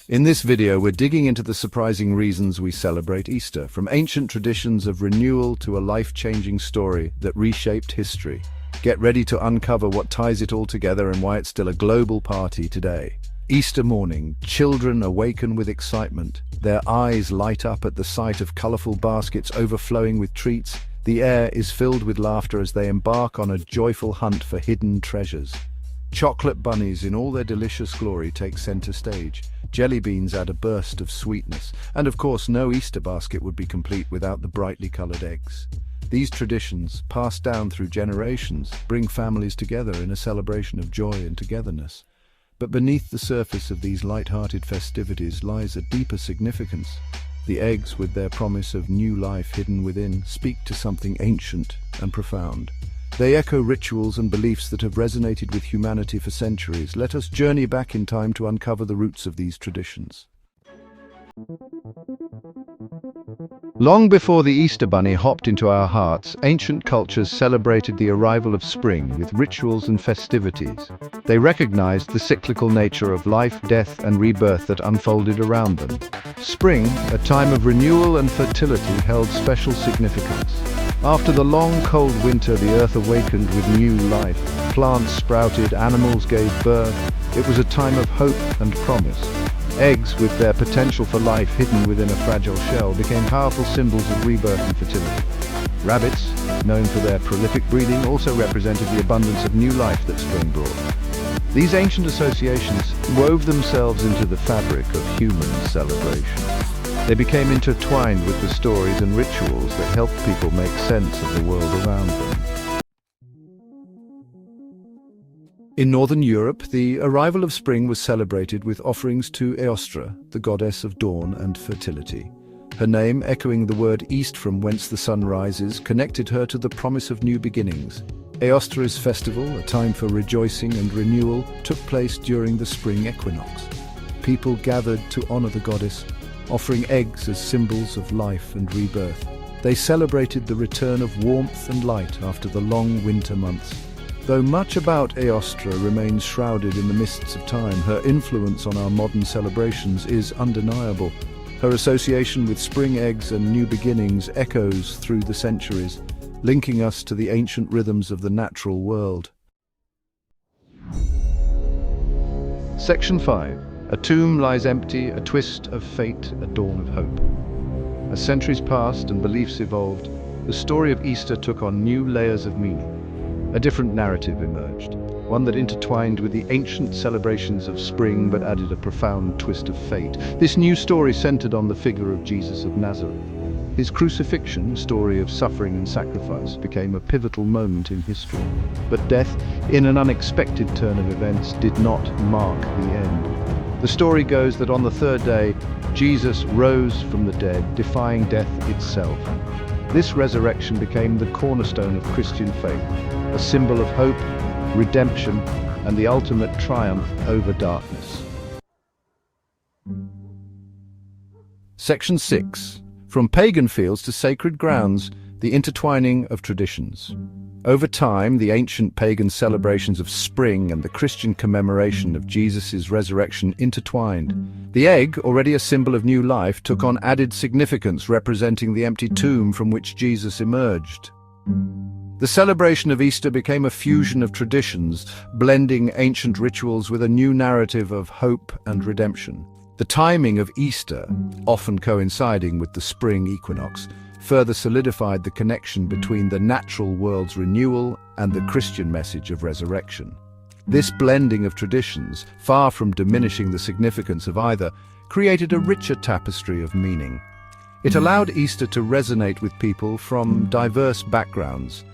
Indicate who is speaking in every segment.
Speaker 1: In this video, we're digging into the surprising reasons we celebrate Easter, from ancient traditions of renewal to a life-changing story that reshaped history. Get ready to uncover what ties it all together and why it's still a global party today. Easter morning, children awaken with excitement. Their eyes light up at the sight of colorful baskets overflowing with treats. The air is filled with laughter as they embark on a joyful hunt for hidden treasures. Chocolate bunnies in all their delicious glory take center stage. Jelly beans add a burst of sweetness. And of course, no Easter basket would be complete without the brightly colored eggs. These traditions, passed down through generations, bring families together in a celebration of joy and togetherness. But beneath the surface of these light-hearted festivities lies a deeper significance. The eggs, with their promise of new life hidden within, speak to something ancient and profound. They echo rituals and beliefs that have resonated with humanity for centuries. Let us journey back in time to uncover the roots of these traditions. Long before the Easter Bunny hopped into our hearts, ancient cultures celebrated the arrival of spring with rituals and festivities. They recognized the cyclical nature of life, death, and rebirth that unfolded around them. Spring, a time of renewal and fertility, held special significance. After the long, cold winter, the earth awakened with new life. Plants sprouted, animals gave birth. It was a time of hope and promise. Eggs, with their potential for life hidden within a fragile shell, became powerful symbols of rebirth and fertility. Rabbits, known for their prolific breeding, also represented the abundance of new life that spring brought. These ancient associations wove themselves into the fabric of human celebration. They became intertwined with the stories and rituals that helped people make sense of the world around them. In Northern Europe, the arrival of spring was celebrated with offerings to Eostre, the goddess of dawn and fertility. Her name, echoing the word east from whence the sun rises, connected her to the promise of new beginnings. Eostre's festival, a time for rejoicing and renewal, took place during the spring equinox. People gathered to honor the goddess, offering eggs as symbols of life and rebirth. They celebrated the return of warmth and light after the long winter months. Though much about Eostre remains shrouded in the mists of time, her influence on our modern celebrations is undeniable. Her association with spring eggs and new beginnings echoes through the centuries, linking us to the ancient rhythms of the natural world. Section 5. A tomb lies empty, a twist of fate, a dawn of hope. As centuries passed and beliefs evolved, the story of Easter took on new layers of meaning. A different narrative emerged, one that intertwined with the ancient celebrations of spring but added a profound twist of fate. This new story centered on the figure of Jesus of Nazareth. His crucifixion, a story of suffering and sacrifice, became a pivotal moment in history. But death, in an unexpected turn of events, did not mark the end. The story goes that on the third day, Jesus rose from the dead, defying death itself. This resurrection became the cornerstone of Christian faith, a symbol of hope, redemption, and the ultimate triumph over darkness. Section 6. From pagan fields to sacred grounds, the intertwining of traditions. Over time, the ancient pagan celebrations of spring and the Christian commemoration of Jesus' resurrection intertwined. The egg, already a symbol of new life, took on added significance, representing the empty tomb from which Jesus emerged. The celebration of Easter became a fusion of traditions, blending ancient rituals with a new narrative of hope and redemption. The timing of Easter, often coinciding with the spring equinox, further solidified the connection between the natural world's renewal and the Christian message of resurrection. This blending of traditions, far from diminishing the significance of either, created a richer tapestry of meaning. It allowed Easter to resonate with people from diverse backgrounds,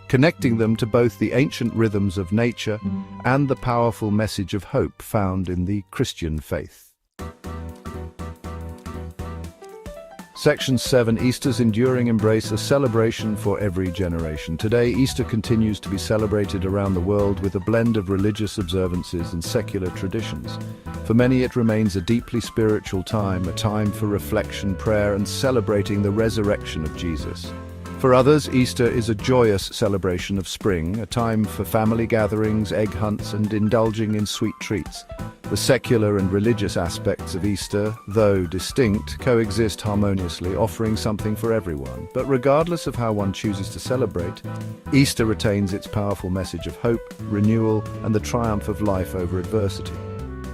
Speaker 1: connecting them to both the ancient rhythms of nature and the powerful message of hope found in the Christian faith. Section 7. Easter's enduring embrace, a celebration for every generation. Today, Easter continues to be celebrated around the world with a blend of religious observances and secular traditions. For many, it remains a deeply spiritual time, a time for reflection, prayer, and celebrating the resurrection of Jesus. For others, Easter is a joyous celebration of spring, a time for family gatherings, egg hunts, and indulging in sweet treats. The secular and religious aspects of Easter, though distinct, coexist harmoniously, offering something for everyone. But regardless of how one chooses to celebrate, Easter retains its powerful message of hope, renewal, and the triumph of life over adversity.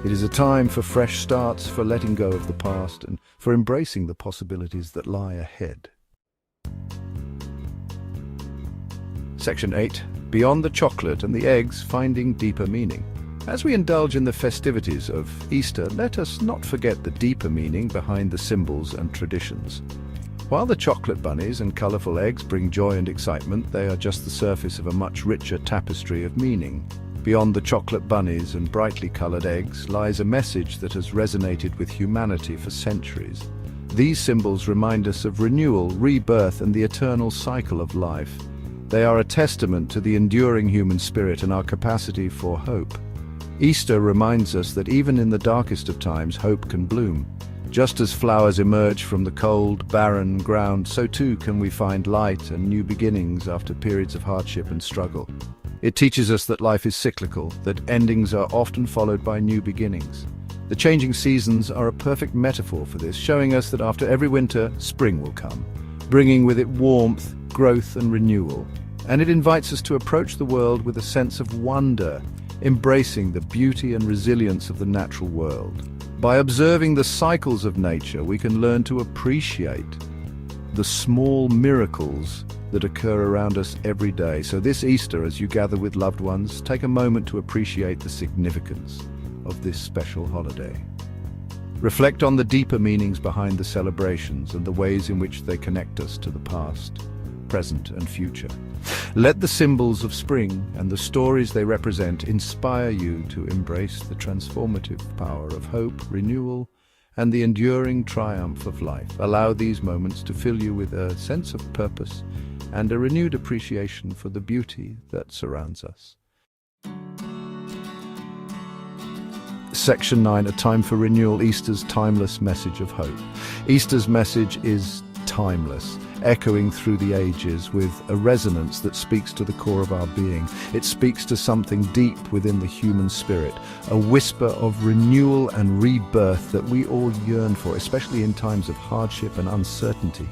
Speaker 1: It is a time for fresh starts, for letting go of the past, and for embracing the possibilities that lie ahead. Section 8. Beyond the chocolate and the eggs, finding deeper meaning. As we indulge in the festivities of Easter, let us not forget the deeper meaning behind the symbols and traditions. While the chocolate bunnies and colourful eggs bring joy and excitement, they are just the surface of a much richer tapestry of meaning. Beyond the chocolate bunnies and brightly coloured eggs lies a message that has resonated with humanity for centuries. These symbols remind us of renewal, rebirth, and the eternal cycle of life. They are a testament to the enduring human spirit and our capacity for hope. Easter reminds us that even in the darkest of times, hope can bloom. Just as flowers emerge from the cold, barren ground, so too can we find light and new beginnings after periods of hardship and struggle. It teaches us that life is cyclical, that endings are often followed by new beginnings. The changing seasons are a perfect metaphor for this, showing us that after every winter, spring will come, bringing with it warmth, growth, and renewal. And it invites us to approach the world with a sense of wonder, embracing the beauty and resilience of the natural world. By observing the cycles of nature, we can learn to appreciate the small miracles that occur around us every day. So this Easter, as you gather with loved ones, take a moment to appreciate the significance of this special holiday. Reflect on the deeper meanings behind the celebrations and the ways in which they connect us to the past, present, and future. Let the symbols of spring and the stories they represent inspire you to embrace the transformative power of hope, renewal, and the enduring triumph of life. Allow these moments to fill you with a sense of purpose and a renewed appreciation for the beauty that surrounds us. Section 9, A Time for Renewal, Easter's timeless message of hope. Easter's message is timeless, echoing through the ages with a resonance that speaks to the core of our being. It speaks to something deep within the human spirit, a whisper of renewal and rebirth that we all yearn for, especially in times of hardship and uncertainty.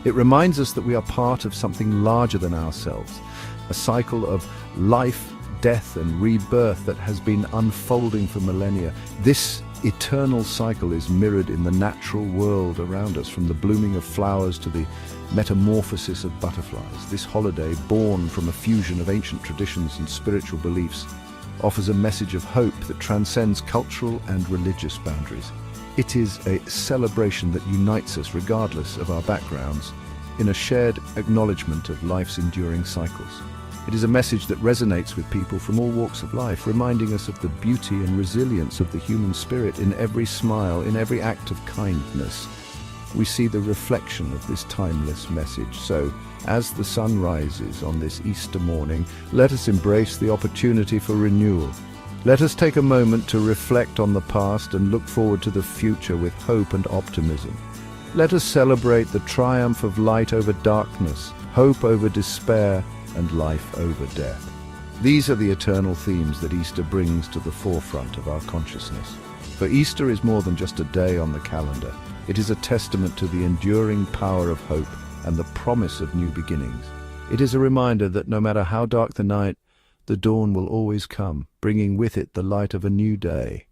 Speaker 1: It reminds us that we are part of something larger than ourselves, a cycle of life, death, and rebirth that has been unfolding for millennia. This eternal cycle is mirrored in the natural world around us, from the blooming of flowers to the metamorphosis of butterflies. This holiday, born from a fusion of ancient traditions and spiritual beliefs, offers a message of hope that transcends cultural and religious boundaries. It is a celebration that unites us regardless of our backgrounds in a shared acknowledgement of life's enduring cycles. It is a message that resonates with people from all walks of life, reminding us of the beauty and resilience of the human spirit in every smile, in every act of kindness. We see the reflection of this timeless message. So, as the sun rises on this Easter morning, let us embrace the opportunity for renewal. Let us take a moment to reflect on the past and look forward to the future with hope and optimism. Let us celebrate the triumph of light over darkness, hope over despair, and life over death. These are the eternal themes that Easter brings to the forefront of our consciousness. For Easter is more than just a day on the calendar. It is a testament to the enduring power of hope and the promise of new beginnings. It is a reminder that no matter how dark the night, the dawn will always come, bringing with it the light of a new day.